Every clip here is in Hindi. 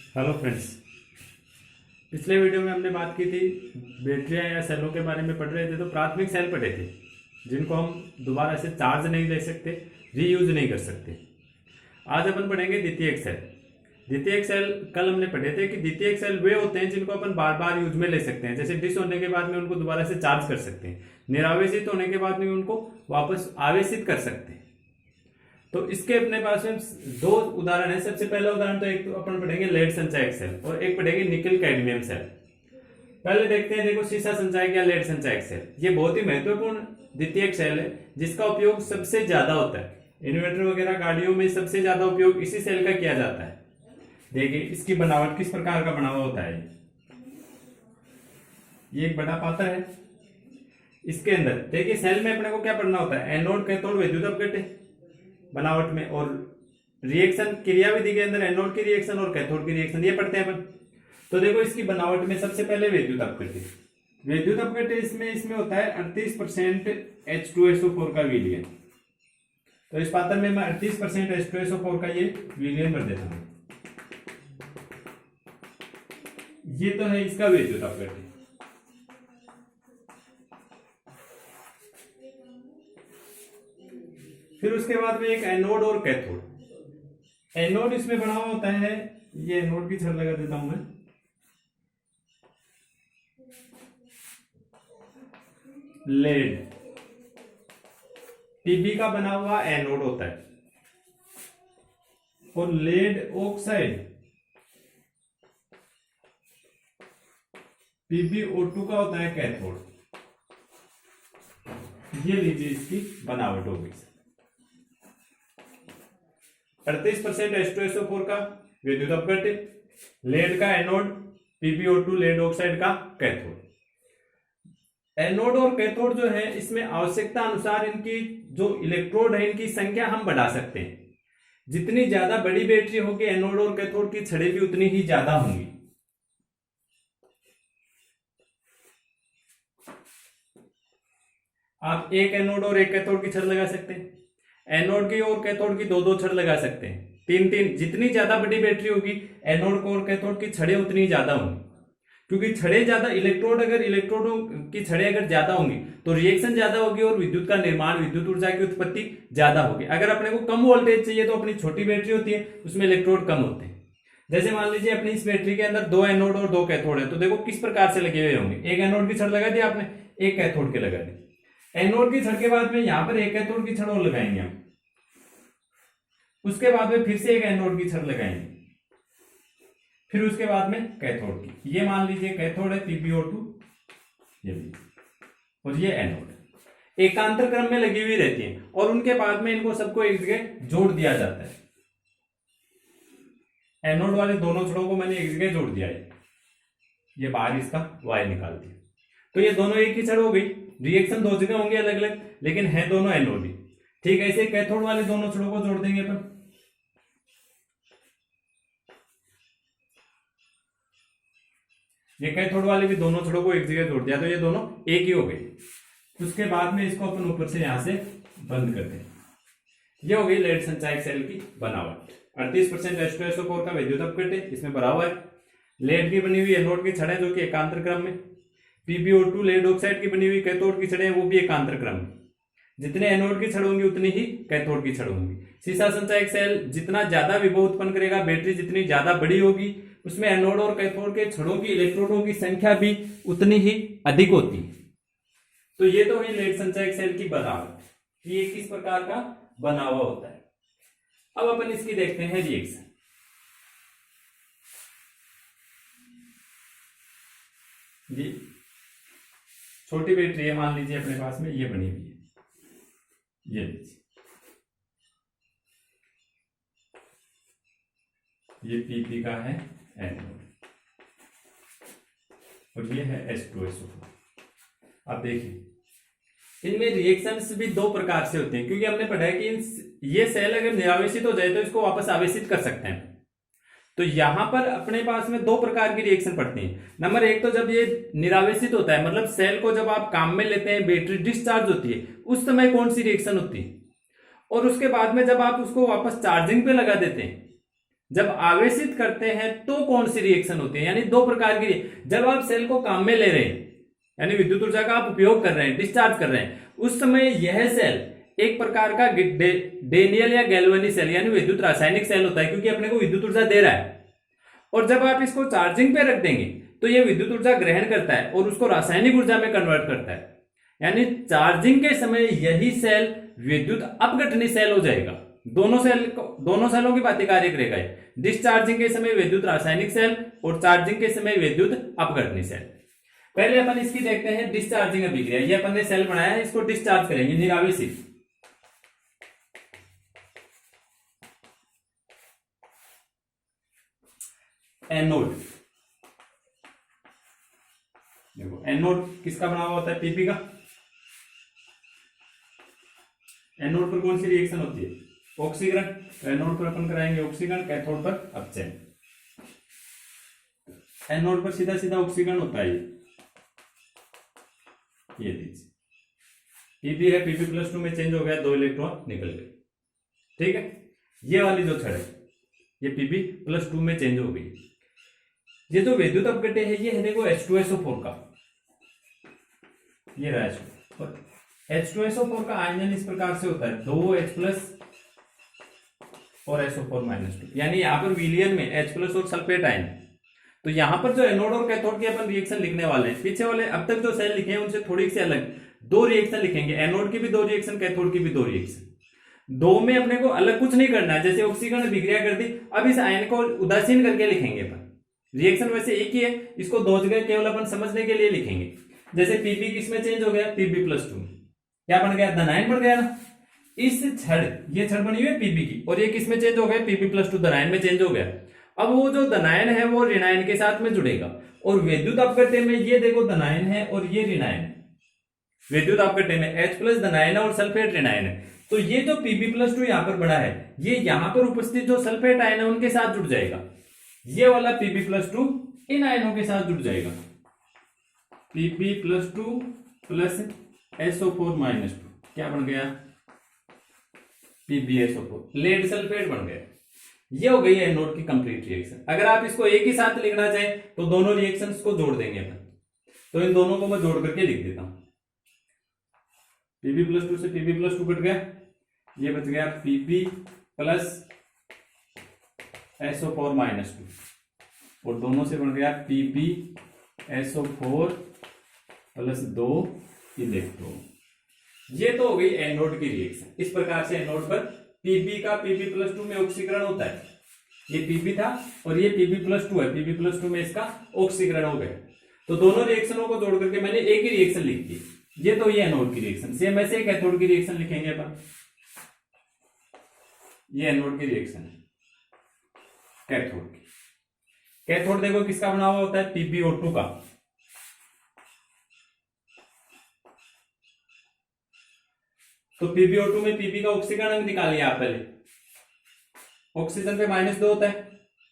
Hello friends. पिछले वीडियो में हमने बात की थी बैटरियां या सेलों के बारे में पढ़ रहे थे, तो प्राथमिक सेल पढ़े थे जिनको हम दोबारा से चार्ज नहीं ले सकते, रीयूज नहीं कर सकते। आज अपन पढ़ेंगे द्वितीयक सेल। द्वितीयक सेल कल हमने पढ़े थे कि द्वितीयक सेल वे होते हैं जिनको अपन बार बार यूज में ले सकते हैं, जैसे डिस होने के बाद में उनको दोबारा से चार्ज कर सकते हैं, निरावेशित होने के बाद में उनको वापस आवेशित कर सकते हैं। तो इसके अपने पास में दो उदाहरण है। सबसे पहला उदाहरण तो एक तो अपन पढ़ेंगे लेड संचायक सेल और एक पढ़ेंगे निकल कैडमियम सेल। पहले देखते हैं, देखो सीसा संचायक या लेड संचायक सेल, ये बहुत ही महत्वपूर्ण द्वितीयक सेल है जिसका उपयोग सबसे ज्यादा होता है। इन्वर्टर वगैरह गाड़ियों में सबसे ज्यादा उपयोग इसी सेल का किया जाता है। देखिए इसकी बनावट किस प्रकार का बना हुआ होता है। ये एक बड़ा पात्र है, इसके अंदर देखिए सेल में अपने को क्या पढ़ना होता है, एनोड कैथोड विद्युत अपघट्य बनावट में, और रिएक्शन क्रियाविधि के अंदर एनोड की रिएक्शन और कैथोड की रिएक्शन ये पढ़ते हैं अपन। तो देखो इसकी बनावट में सबसे पहले विद्युत अपघट्य। विद्युत अपघट्य इसमें होता है 38% H2SO4 का विलयन। तो इस पात्र में मैं 38% H2SO4 का ये विलयन भर देता हूं। ये तो है इसका विद्युत अपघट्य। फिर उसके बाद में एक एनोड और कैथोड। एनोड इसमें बना हुआ होता है, ये एनोड की छड़ लगा देता हूं मैं। लेड पीबी का बना हुआ एनोड होता है और लेड ऑक्साइड PbO2 का होता है कैथोड। ये लीजिए इसकी बनावट हो गई। 38% H2SO4 का विद्युत अपघट्य, लेड का एनोड, PbO2 लेड ऑक्साइड का कैथोड। एनोड और कैथोड जो है इसमें आवश्यकता अनुसार इनकी जो इलेक्ट्रोड है इनकी संख्या हम बढ़ा सकते हैं। जितनी ज्यादा बड़ी बैटरी होगी एनोड और कैथोड की छड़ें भी उतनी ही ज्यादा होंगी। आप एक एनोड और एक कैथोड की छड़ लगा सकते हैं, एनोड की और कैथोड की दो दो छड़ लगा सकते हैं, तीन तीन। जितनी ज्यादा बड़ी बैटरी होगी एनोड को और कैथोड की छड़ें उतनी ज्यादा होंगी, क्योंकि छड़ें ज्यादा इलेक्ट्रोडों की छड़ें अगर ज्यादा होंगी तो रिएक्शन ज्यादा होगी और विद्युत का निर्माण, विद्युत ऊर्जा की उत्पत्ति ज्यादा होगी। अगर अपने को कम वोल्टेज चाहिए तो अपनी छोटी बैटरी होती है, उसमें इलेक्ट्रोड कम होते हैं। जैसे मान लीजिए अपनी इस बैटरी के अंदर दो एनोड और दो कैथोड है, तो देखो किस प्रकार से लगे हुए होंगे। एक एनोड की छड़ लगा दी आपने, एक कैथोड के लगा दी। एनोड की छड़ के बाद में यहां पर एक कैथोड की छड़ और लगाएंगे हम, उसके बाद में फिर से एक एनोड की छड़ लगाएंगे, फिर उसके बाद में कैथोड की। ये मान लीजिए कैथोड है PbO2, ये भी, और ये एनोड एकांतर क्रम में लगी हुई रहती है और उनके बाद में इनको सबको एक जगह जोड़ दिया जाता है। एनोड वाले दोनों छड़ों को मैंने एक जगह जोड़ दिया है, ये बाहर इसका वायर निकाल दिया, तो ये दोनों एक ही छड़ हो गई। रिएक्शन दो जगह होंगे अलग अलग, लेकिन है दोनों एनोड ही। ठीक है, ऐसे कैथोड वाले दोनों छड़ों को जोड़ देंगे अपन। ये कैथोड वाले भी दोनों छड़ों को एक जगह जोड़ दिया, तो ये दोनों एक ही हो गए। उसके बाद में इसको अपन ऊपर से यहां से बंद कर दें। ये हो गई लेड संचायक सेल की बनावट। 38% H2SO4 का विद्युत अपघट्य इसमें भरा हुआ है। लेड की बनी हुई एनोड की छड़ें जो कि एकांतर क्रम में, PbO2 लेड ऑक्साइड की बनी हुई कैथोड की छड़ें वो भी एकांतर क्रम में। जितने एनोड की छड़ होंगी उतनी ही कैथोड की छड़ होंगी। सीसा संचायक सेल जितना ज्यादा विभव उत्पन्न करेगा, बैटरी जितनी ज्यादा बड़ी होगी, उसमें एनोड और कैथोड के छड़ों की इलेक्ट्रोडों की संख्या भी उतनी ही अधिक होती है। तो ये तो है लेड संचायक सेल की बनावट, ये किस प्रकार का बना हुआ होता है। अब अपन इसकी देखते हैं रिएक्शन। जी छोटी बैटरी है, मान लीजिए अपने पास में ये बनी हुई है, ये लीजिए, ये PP का है एनोड और ये है H2SO4। अब देखिए इनमें रिएक्शंस भी दो प्रकार से होते हैं, क्योंकि हमने पढ़ा है कि ये सेल अगर निरावेशित हो जाए तो इसको वापस आवेशित कर सकते हैं। तो यहां पर अपने पास में दो प्रकार की रिएक्शन पड़ती है। नंबर एक तो जब ये निरावेशित होता है, मतलब सेल को जब आप काम में लेते हैं, बैटरी डिस्चार्ज होती है, उस समय कौन सी रिएक्शन होती है, और उसके बाद में जब आप उसको वापस चार्जिंग पे लगा देते हैं जब आवेशित करते हैं तो कौन सी रिएक्शन होती है, यानी दो प्रकार की। जब आप सेल को काम में ले रहे हैं, यानी विद्युत ऊर्जा का आप उपयोग कर रहे हैं, डिस्चार्ज कर रहे हैं, उस समय यह सेल एक प्रकार का डेनियल या गैल्वेनी सेल यानी विद्युत रासायनिक सेल होता है, क्योंकि अपने को विद्युत ऊर्जा दे रहा है। और जब आप इसको चार्जिंग पे रख देंगे तो यह विद्युत ऊर्जा ग्रहण करता है और उसको रासायनिक ऊर्जा में कन्वर्ट करता है, यानी चार्जिंग के समय यही सेल विद्युत अपघटनी सेल हो जाएगा। दोनों सेलों की बातें कार्य करेगा। डिस्चार्जिंग के समय विद्युत रासायनिक सेल और चार्जिंग के समय विद्युत अपघटनी सेल। पहले अपन इसकी देखते हैं डिस्चार्जिंग अभिक्रिया। ये अपन ने सेल बनाया है, इसको डिस्चार्ज करेंगे, निरावेशित। एनोड, देखो एनोड किसका बना हुआ होता है, पीपी का। एनोड पर कौन सी रिएक्शन होती है, ऑक्सीकरण। तो एनोड पर अपन कराएंगे ऑक्सीकरण, कैथोड पर अपचयन। एनोड पर सीधा सीधा ऑक्सीकरण होता है, ये दीजिए पीपी है, पीपी +2 में चेंज हो गया, 2 इलेक्ट्रॉन निकल गए। ठीक है, ये वाली जो छड़ है ये पीपी +2 में चेंज हो गई। ये जो विद्युत अपघट्य है ये है देखो H2SO4 का, ये रहा H2। और H2SO4 का आयनन इस प्रकार से होता है, 2H+ और SO4-2, यानी यहाँ पर विलियन में H+ और सल्फेट आयन। तो यहाँ पर जो एनोड और कैथोड की अपन रिएक्शन लिखने वाले हैं, पीछे वाले अब तक जो सेल लिखे हैं उनसे थोड़ी सी अलग दो रिएक्शन लिखेंगे। एनोड की भी दो रिएक्शन, कैथोड की भी दो रिएक्शन। दो में अपने को अलग कुछ नहीं करना है, जैसे ऑक्सीकरण अभिक्रिया कर दी, अब इस आयन को उदासीन करके लिखेंगे अपन। रिएक्शन वैसे एक ही है, इसको दो जगह केवल अपन समझने के लिए लिखेंगे। जैसे पीपी किस में चेंज हो गया, Pb+2, क्या बन गया, धनायन बन गया ना। इस छड़, ये छड़ बनी हुई है पीपी की, और ये किस में चेंज हो गया, Pb+2 धनायन में चेंज हो गया। अब वो जो धनायन है वो ऋणायन के साथ में जुड़ेगा, और विद्युत अपघट्य में ये देखो धनायन है और ये ऋणायन है। विद्युत अपघट्य में H+ धनायन है और सल्फेट ऋणायन है। तो ये जो Pb+2 यहाँ पर बड़ा है, ये यहाँ पर उपस्थित जो सल्फेट आयन है उनके साथ जुड़ जाएगा। ये वाला Pb+2 इन आयनों के साथ जुड़ जाएगा, Pb+2 प्लस SO4-2, क्या बन गया, PbSO4, लेड सल्फेट बन गया। ये हो गई एनोड की कंप्लीट रिएक्शन। अगर आप इसको एक ही साथ लिखना चाहें तो दोनों रिएक्शंस को जोड़ देंगे अपन। तो इन दोनों को मैं जोड़ करके लिख देता हूं, Pb+2 से Pb+2 कट गया, ये बच गया Pb प्लस SO4-2, और दोनों से बन गया PbSO4 प्लस 2 इलेक्ट्रॉन। ये तो हो गई एनोड की रिएक्शन। इस प्रकार से एनोड पर Pb का Pb+2 में ऑक्सीकरण होता है। ये Pb था और ये Pb+2 है, Pb+2 में इसका ऑक्सीकरण हो गया। तो दोनों रिएक्शनों को जोड़ करके मैंने एक ही रिएक्शन लिख दी। ये तो ये एनोड की रिएक्शन। सेम ऐसे कैथोड की रिएक्शन लिखेंगे अपन। ये एनोड की रिएक्शन है कैथोड की। कैथोड देखो किसका बना हुआ होता है, PbO2 का। तो PbO2 में Pb का ऑक्सीकरण अंक निकालिए आप पहले। ऑक्सीजन पे -2 होता है,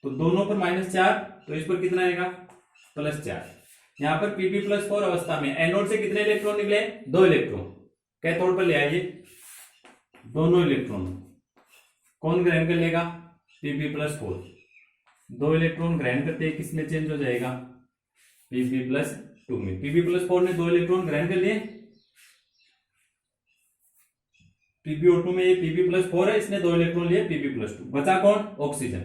तो दोनों पर -4, तो इस पर कितना आएगा, +4। यहां पर Pb+4 अवस्था में एनोड से कितने इलेक्ट्रॉन निकले, 2 इलेक्ट्रॉन। कैथोड पर ले आइए, दोनों इलेक्ट्रॉन कौन ग्रहण कर लेगा, Pb+4। 2 इलेक्ट्रॉन ग्रहण करते हैं, किसमें चेंज हो जाएगा, Pb+2 में। Pb+4 ने 2 इलेक्ट्रॉन ग्रहण कर लिए, PbO2 में ये Pb+4 है, इसने 2 इलेक्ट्रॉन लिए, Pb+2। बचा कौन, ऑक्सीजन।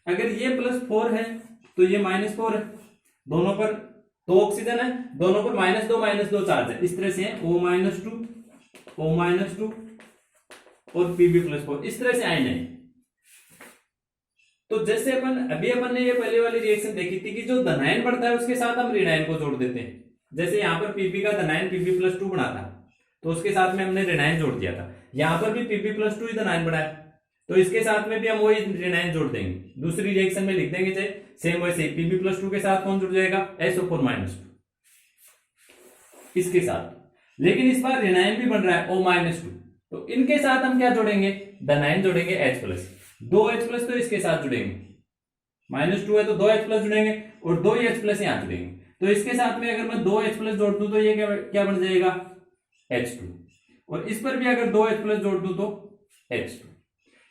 अगर ये +4 है तो ये -4 है, दोनों पर 2 ऑक्सीजन है, दोनों पर -2 चार्ज है। इस तरह से O-2 O-2 और Pb+4, इस तरह से आयन है। तो जैसे अपन ने ये पहले वाली रिएक्शन देखी थी कि जो धनायन बढ़ता है उसके साथ हम ऋणायन को जोड़ देते हैं। जैसे यहाँ पर Pb का धनायन Pb+2 बना था, तो उसके साथ में हमने ऋणायन जोड़ दिया था। यहां पर भी Pb+2 ही धनायन बना है, तो इसके साथ में भी हम वही ऋणायन जोड़ देंगे। दूसरी रिएक्शन में लिख देंगे चाहे सेम वैसे। Pb+2 के साथ कौन जुड़ जाएगा, SO4-2 इसके साथ। लेकिन इस बार ऋणायन भी बन रहा है O-2, तो इनके साथ हम क्या जोड़ेंगे, धनायन जोड़ेंगे H+। 2 H+ तो इसके साथ जुड़ेंगे, -2 है तो 2 H+ जुड़ेंगे, और 2 H+ यहां जुड़ेंगे। तो इसके साथ में अगर मैं 2 H+ जोड़ दूं तो ये क्या बन जाएगा, H2। और इस पर भी अगर 2 H+ जोड़ दूं तो H2।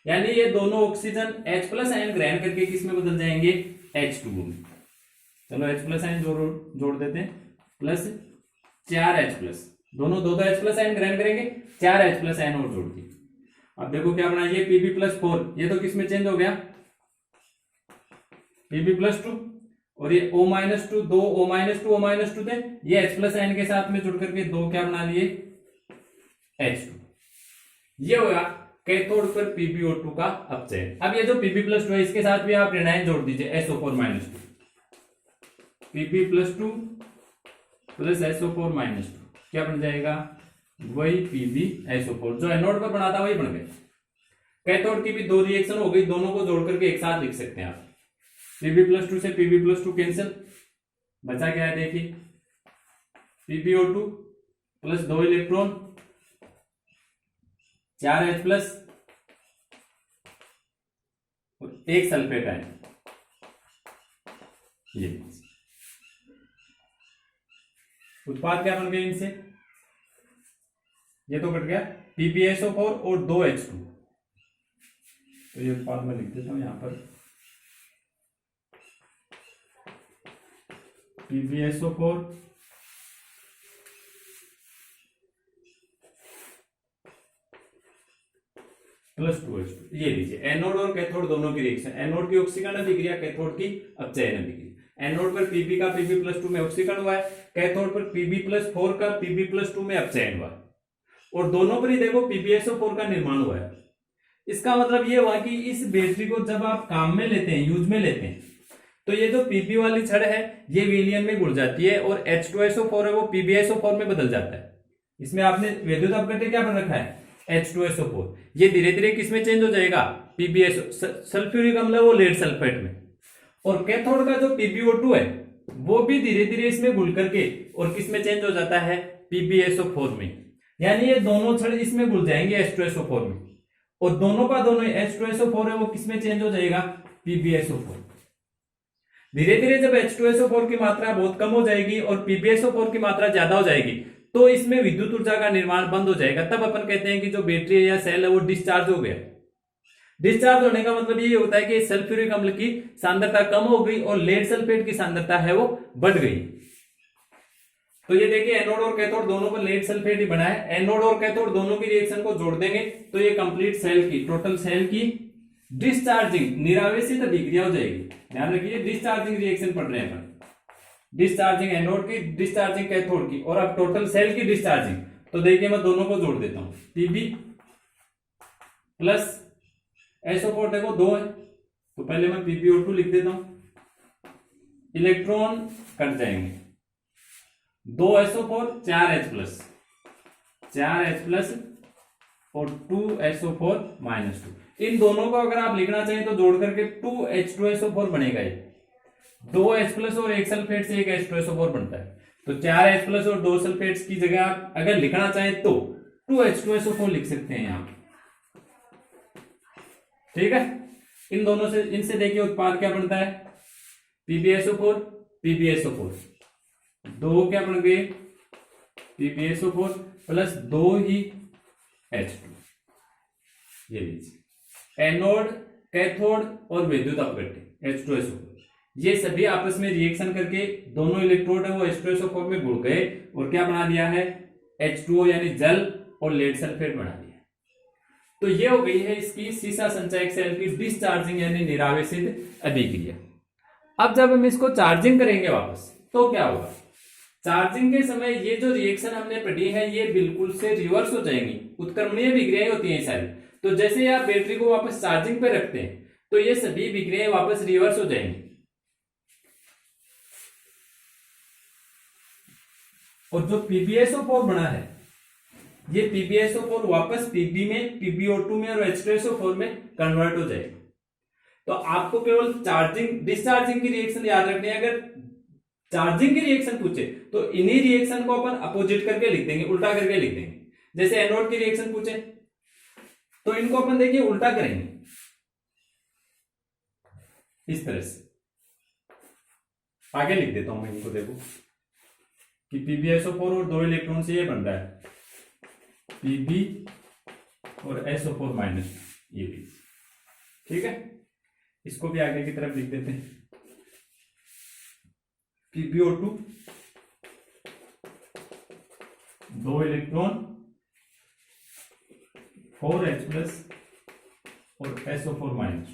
यानी ये दोनों ऑक्सीजन H प्लस आयन ग्रहण करके किसमें बदल जाएंगे, H2O में। चलो H प्लस आयन जोड़ देते हैं, प्लस 4H प्लस, दोनों दो H प्लस आयन ग्रहण करेंगे, 4H प्लस आयन और जोड़ दिए। अब देखो क्या बना, ये Pb प्लस 4, ये तो किसमें चेंज हो गया, Pb प्लस 2, और ये O माइनस 2, दो O माइनस 2 O माइनस 2 थे, ये H प्लस आयन के साथ में जुड़ करके दो क्या बना लिए, H2। ये होगा कैथोड पर PbO2 का अपचयन। अब ये जो Pb प्लस 2 है इसके साथ भी आप ऋणायन जोड़ दीजिए, SO4 minus 2, Pb plus 2 plus SO4 minus 2, क्या बन जाएगा, वही PbSO4 जो एनोड पर बना था वही बन गया। कैथोड की भी दो रिएक्शन हो गई, दोनों को जोड़ करके एक साथ लिख सकते हैं आप। Pb प्लस 2 से Pb प्लस 2 कैंसिल, बचा क्या है देखिए, PbO2 plus 2 electron 4H plus और 1 सल्फेट आयन, ये उत्पाद क्या बन गए इनसे, ये तो कट गया PbSO4 और 2H2, तो ये उत्पाद मैं लिख देता हूं यहां पर, PbSO4 प्लस 2H2। ये लीजिए एनोड और कैथोड दोनों की रिएक्शन, एनोड की ऑक्सीकरण अभिक्रिया, कैथोड की अपचयन अभिक्रिया। एनोड पर Pb का Pb प्लस 2 में ऑक्सीकरण हुआ है, कैथोड पर Pb प्लस 4 का Pb प्लस 2 में अपचयन हुआ है, और दोनों पर ही देखो PbSO4 का निर्माण हुआ है। इसका मतलब ये हुआ कि इस बैटरी को जब आप काम में लेते हैं, यूज में लेते हैं, तो ये जो Pb वाली छड़ है ये विलयन में घुल जाती है और H2SO4 है वो PbSO4 में बदल जाता है। इसमें आपने वैद्युत अपघट्य क्या बन रखा है, H2SO4, ये धीरे धीरे किसमें चेंज हो जाएगा, PbSO, सल्फ्यूरिक अम्ल है वो लेड सल्फेट में, और कैथोड का जो PbO2 है वो भी धीरे धीरे इसमें घुल करके और किसमें चेंज हो जाता है, PbSO4 में। यानी ये दोनों छड़ इसमें घुल जाएंगे H2SO4 में, और दोनों का दोनों H2SO4 है वो किसमें चेंज हो जाएगा, PbSO4। धीरे धीरे जब H2SO4 की मात्रा बहुत कम हो जाएगी और PbSO4 की मात्रा ज्यादा हो जाएगी तो इसमें विद्युत ऊर्जा का निर्माण बंद हो जाएगा। तब अपन कहते हैं कि जो बैटरी या सेल है वो डिस्चार्ज हो गया। डिस्चार्ज होने का मतलब ये होता है कि सल्फ्यूरिक अम्ल की सांद्रता कम हो गई और लेड सल्फेट की सांद्रता है वो बढ़ गई। तो ये देखिए एनोड और कैथोड दोनों पर लेड सल्फेट ही बना है, एनोड और कैथोड दोनों की रिएक्शन को जोड़ देंगे तो ये कंप्लीट सेल की, टोटल सेल की डिस्चार्जिंग निरावेशित अभिक्रिया हो जाएगी। ध्यान रखिए डिस्चार्जिंग रिएक्शन पढ़ रहे हैं अपन, डिस्चार्जिंग एनोड की, डिस्चार्जिंग कैथोड की, और अब टोटल सेल की डिस्चार्जिंग। तो देखिए मैं दोनों को जोड़ देता हूं, Pb प्लस SO4 देखो 2 है तो पहले मैं PbO2 लिख देता हूं, इलेक्ट्रॉन कट जाएंगे, 2SO4 4H plus, 4H plus और 2SO4 माइनस 2। इन दोनों को अगर आप लिखना चाहें तो जोड़ करके 2H2SO4 बनेगा। ये 2H प्लस और एक सल्फेट से एक H2SO4 बनता है, तो 4H प्लस और 2 सल्फेट्स की जगह आप अगर लिखना चाहें तो 2H2SO4 लिख सकते हैं यहां, ठीक है। इन दोनों से, इनसे देखिए उत्पाद क्या बनता है, PbSO4 PbSO4, दो क्या बन गए PbSO4 प्लस 2 ही H2। ये लीजिए एनोड, कैथोड और विद्युत अपघट्य H2SO4, ये सभी आपस में रिएक्शन करके दोनों इलेक्ट्रोड है वो H2SO4 में घुल गए और क्या बना दिया है, H2O यानी जल और लेड सल्फेट बना दिया। तो ये हो गई है इसकी सीसा संचयक सेल की डिस्चार्जिंग यानी निरावेशित अभिक्रिया। अब जब हम इसको चार्जिंग करेंगे वापस तो क्या होगा, चार्जिंग के समय ये जो रिएक्शन हमने पढ़ी है ये बिल्कुल से रिवर्स हो जाएंगी, उत्क्रमणीय विक्रियाएं होती हैं सारी। तो जैसे आप बैटरी को वापस चार्जिंग पे रखते हैं तो ये सभी विक्रियाएं वापस रिवर्स हो जाएंगी, और जो PbSO4 बना है ये PbSO4 वापस Pb में, PbO2 में और H2SO4 में कन्वर्ट हो जाएगा। तो आपको केवल चार्जिंग डिस्चार्जिंग की रिएक्शन याद रखनी है। अगर चार्जिंग की रिएक्शन पूछे तो इन्हीं रिएक्शन को अपन अपोजिट करके लिख देंगे, उल्टा करके लिख देंगे। जैसे एनोड की रिएक्शन पूछे तो इनको अपन देखिए उल्टा करेंगे इस तरह से। आगे लिख देता हूं मैं इनको, देखो कि PbSO4 और 2 इलेक्ट्रॉन से ये बन रहा है Pb और SO4 माइनस, ये भी ठीक है, इसको भी आगे की तरफ लिख देते हैं। PbO2 2 इलेक्ट्रॉन 4H+ और SO4-।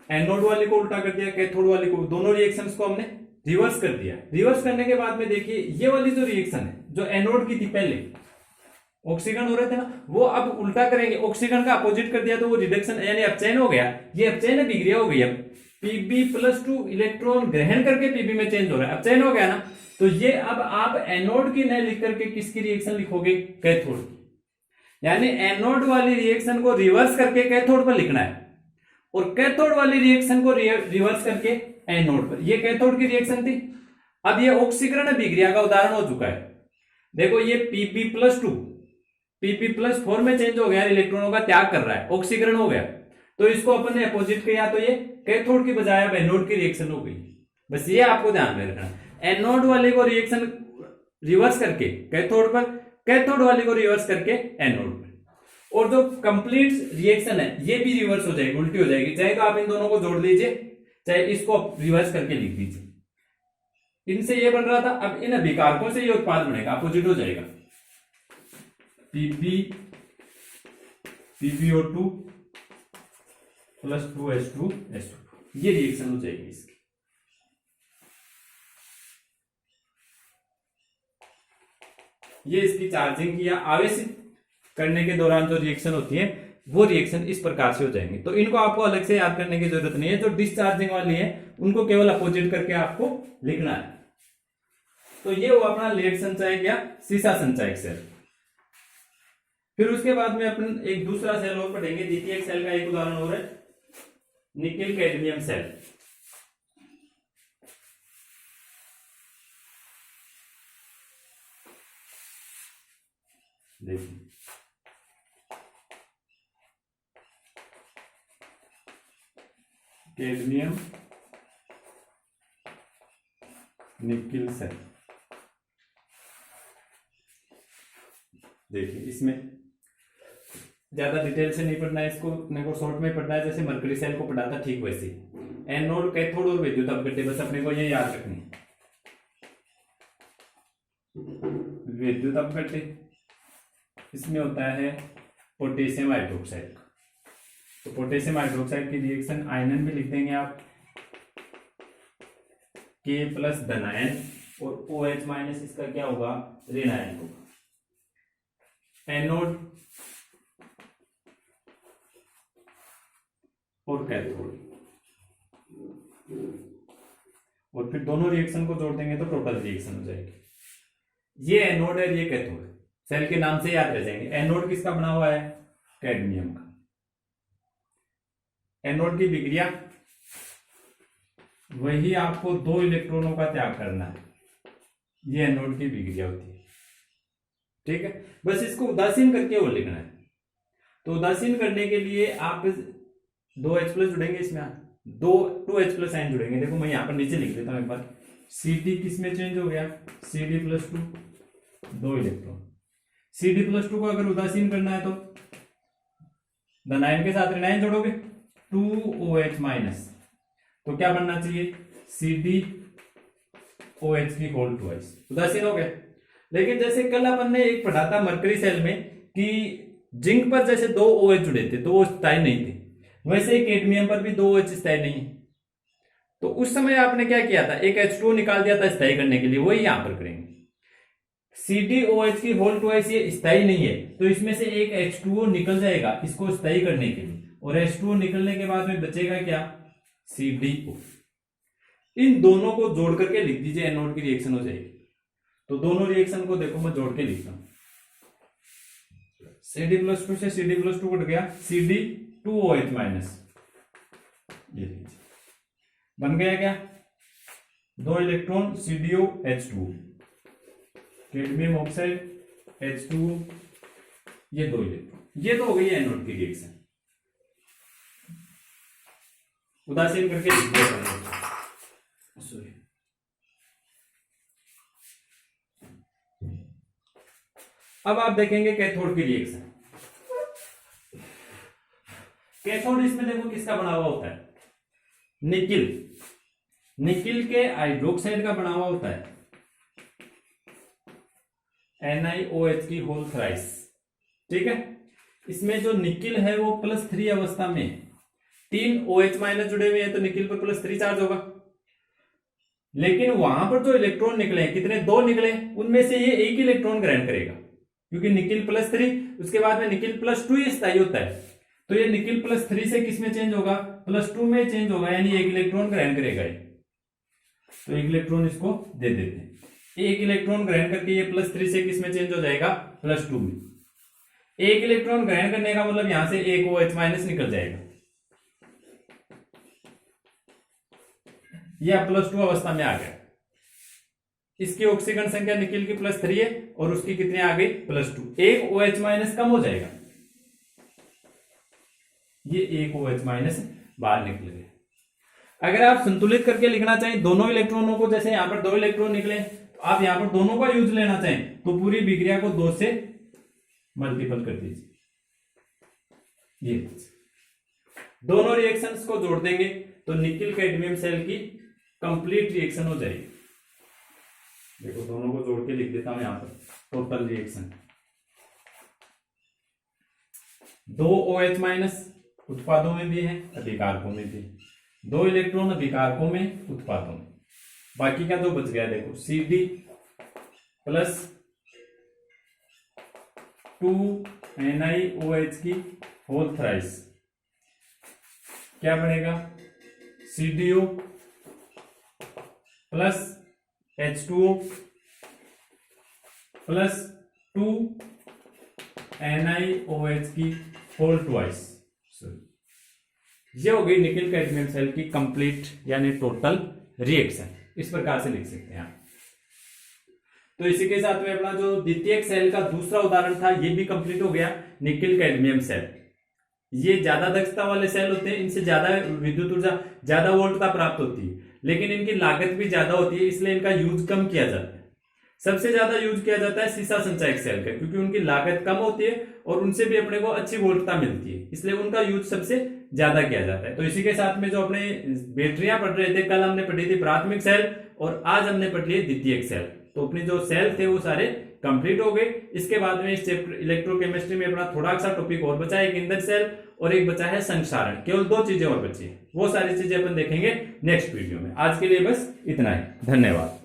एनोड वाले को उल्टा कर दिया, कैथोड वाले को, दोनों रिएक्शंस को हमने रिवर्स कर दिया। रिवर्स करने के बाद में देखिए ये वाली जो रिएक्शन है जो एनोड की थी पहले ऑक्सीकरण हो रहे थे ना, वो अब उल्टा करेंगे, ऑक्सीकरण का अपोजिट कर दिया तो वो रिडक्शन यानी अपचयन हो गया। ये अपचयन अभिक्रिया हो गई। अब Pb+2 इलेक्ट्रॉन ग्रहण करके Pb में चेंज हो रहा है, अपचयन हो गया ना। तो ये अब आप एनोड की न लिख करके किसकी रिएक्शन लिखोगे, कैथोड की। यानी एनोड वाली रिएक्शन को रिवर्स करके कैथोड पर लिखना है और कैथोड वाली रिएक्शन को रिवर्स करके एनोड पर। ये कैथोड की रिएक्शन थी। अब ये ऑक्सीकरण अभिक्रिया का उदाहरण हो चुका है। देखो ये Pb+2 Pp+4 में चेंज हो गया, इलेक्ट्रॉनों का त्याग कर रहा है, ऑक्सीकरण हो गया। तो इसको अपन ने अपोजिट किया तो ये कैथोड की बजाय अब एनोड की रिएक्शन हो गई। बस ये आपको ध्यान में रखना, एनोड वाले को रिएक्शन रिवर्स करके कैथोड पर, कैथोड वाले को रिवर्स करके एनोड पर। और जो कंप्लीट रिएक्शन है ये भी रिवर्स हो जाएगी, उल्टी हो जाएगी। चाहे तो आप इन दोनों को जोड़ लीजिए, चाहे इसको रिवर्स करके लिख दीजिए। इनसे ये बन रहा था, अब इन अभिकारकों से ये उत्पाद बनेगा, अपोजिट हो जाएगा। PbO2 + 2H2SO2, ये रिएक्शन हो जाएगी इसकी। ये इसकी चार्जिंग या आवेशित करने के दौरान जो रिएक्शन होती है वो रिएक्शन इस प्रकार से हो जाएंगे। तो इनको आपको अलग से याद करने की जरूरत नहीं है। जो डिस्चार्जिंग वाली है उनको केवल अपोजिट करके आपको लिखना है। तो ये वो अपना लेड संचायक या सीसा संचायक सेल। फिर उसके बाद में अपन एक दूसरा सेल और पढ़ेंगे, द्वितीयक सेल का एक उदाहरण और है निकेल कैडमियम सेल। देखिए कैडमियम निकेल सेल। देखिए इसमें ज्यादा डिटेल से नहीं पढ़ना है, इसको अपने को शॉर्ट में पढ़ना है, जैसे मरकरी सेल को पढ़ा था ठीक वैसे। एनोड, कैथोड और विद्युत अपघट्य, बस अपने को ये याद रखनी है। विद्युत अपघट्य इसमें होता है पोटेशियम हाइड्रोक्साइड। तो पोटेशियम हाइड्रोक्साइड की रिएक्शन आयनन भी लिख देंगे आप, K+ धन आयन और OH- इसका क्या होगा, ऋण आयन होगा। एनोड और कैथोड, और फिर दोनों रिएक्शन को जोड़ देंगे तो टोटल रिएक्शन हो जाएगी। ये एनोड है, ये कैथोड है, सेल के नाम से याद रह जाएंगे। एनोड किसका बना हुआ है, कैडमियम का। एनोड की विक्रिया वही आपको 2 इलेक्ट्रॉनों का त्याग करना है, ये एनोड की विक्रिया होती है। ठीक है, बस इसको उदासीन करके वो लिखना है। तो उदासीन करने के लिए आप 2H+ जुड़ेंगे, इसमें 2H+ आयन जुड़ेंगे। देखो मैं यहां पर नीचे लिख देता हूं एक बार, Cd किस में चेंज हो गया, Cd+2 2 इलेक्ट्रॉन। Cd+2 को अगर उदासीन करना है तो धनायन के साथ ऋण आयन जोड़ोगे, 2OH-, तो क्या बनना चाहिए, CdOH की होल ट्वाइस, उदासीन हो गया। लेकिन जैसे कल अपन ने एक पढ़ा था मरकरी सेल में कि जिंक पर जैसे 2 OH जुड़े थे तो वो स्थायी नहीं थे, वैसे ही कैडमियम पर भी 2 OH स्थायी नहीं है। तो उस समय आपने क्या किया था, एक H2O निकाल दिया था स्थायी करने के लिए, वही यहां पर करेंगे। CdOH की होल ट्वाइस ये स्थायी नहीं है, तो इसमें से एक H2O निकल जाएगा इसको स्थायी करने के लिए, और H2O निकलने के बाद में बचेगा क्या, CdO। इन दोनों को जोड़ करके लिख दीजिए, एनोड की रिएक्शन हो जाएगी। तो दोनों रिएक्शन को देखो मैं जोड़ के लिखता हूं, Cd+2 से Cd+2 कट गया, Cd2OH-, ये लीजिए बन गया क्या, 2 electron CdOH2, cadmium oxide H2O, ये 2 इलेक्ट्रॉन, ये तो हो गई है एनोड की रिएक्शन। उदासीन करके लिख दिया, सॉरी। अब आप देखेंगे कैथोड की रिएक्शन। कैथोड इसमें देखो किसका बना हुआ होता है, निकिल, निकिल के हाइड्रोक्साइड का बना हुआ होता है, NiOH की होल थ्राइस। ठीक है, इसमें जो निकिल है वो +3 अवस्था में, 3 OH माइनस जुड़े हुए हैं तो निकिल पर +3 चार्ज होगा, लेकिन वहां पर जो इलेक्ट्रॉन निकले कितने, 2 निकले, उनमें से ये एक इलेक्ट्रॉन ग्रहण करेगा, क्योंकि निकिल +3, उसके बाद में निकिल +2 ये स्थायी होता है, तो ये निकिल +3 से किस में चेंज होगा, +2 में चेंज होगा, यानी एक इलेक्ट्रॉन ग्रहण करेगा ये। तो एक इलेक्ट्रॉन इसको दे देते हैं, एक इलेक्ट्रॉन ग्रहण करके ये +3 से किस में चेंज हो जाएगा, +2 में। एक इलेक्ट्रॉन ग्रहण करने का मतलब यहां से एक OH माइनस निकल जाएगा, यह +2 अवस्था में आ गया। इसकी ऑक्सीजन संख्या निकिल की +3 है और उसकी कितनी आ गई, +2, एक OH माइनस कम हो जाएगा, ये एक OH माइनस बाहर निकल गया। अगर आप संतुलित करके लिखना चाहें दोनों इलेक्ट्रॉनों को, जैसे यहां पर 2 इलेक्ट्रॉन निकले तो आप यहां पर दोनों का यूज लेना चाहें तो पूरी विक्रिया को 2 से मल्टीपल कर दीजिए, ये दोनों रिएक्शंस को जोड़ देंगे तो निकिल कैडमियम सेल की कंप्लीट रिएक्शन हो जाएगी। देखो दोनों को जोड़ के लिख देता हूं यहां पर, टोटल रिएक्शन 2 OH माइनस उत्पादों में भी है, अभिकारकों में भी, 2 इलेक्ट्रॉन अभिकारकों में, उत्पादों में, बाकी का जो बच गया देखो CD प्लस 2 NiOH की होल थ्राइस, क्या बनेगा, CDO plus H2O plus 2 NiOH की होल ट्वाइस। ये हो गई निकिल कैडमियम सेल की कंप्लीट यानी टोटल रिएक्शन, इस प्रकार से लिख सकते हैं आप। तो इसी के साथ में अपना जो द्वितीयक सेल का दूसरा उदाहरण था ये भी कंप्लीट हो गया, निकिल कैडमियम सेल। ये ज्यादा दक्षता वाले सेल होते हैं, इनसे ज्यादा विद्युत ऊर्जा, ज्यादा वोल्टता प्राप्त होती है, लेकिन इनकी लागत भी ज्यादा होती है, इसलिए इनका यूज कम किया जाता है। सबसे ज्यादा यूज किया जाता है सीसा संचायक सेल का, क्योंकि उनकी लागत कम होती है और उनसे भी अपने को अच्छी वोल्टता मिलती है, इसलिए उनका यूज सबसे ज्यादा किया जाता है। तो इसी के साथ में जो अपने बैटरियां पढ़ रहे थे, कल हमने पढ़ी थी प्राथमिक सेल और आज हमने पढ़ी है द्वितीयक सेल। तो अपने जो सेल थे वो सारे कंप्लीट हो गए। इसके बाद में इस चैप्टर इलेक्ट्रोकेमिस्ट्री में अपना थोड़ा सा टॉपिक और बचा है, एक इंधन सेल और एक बचा है संक्षारण, केवल 2 चीजें और बची है, वो सारी चीजें अपन देखेंगे नेक्स्ट वीडियो में। आज के लिए बस इतना ही, धन्यवाद।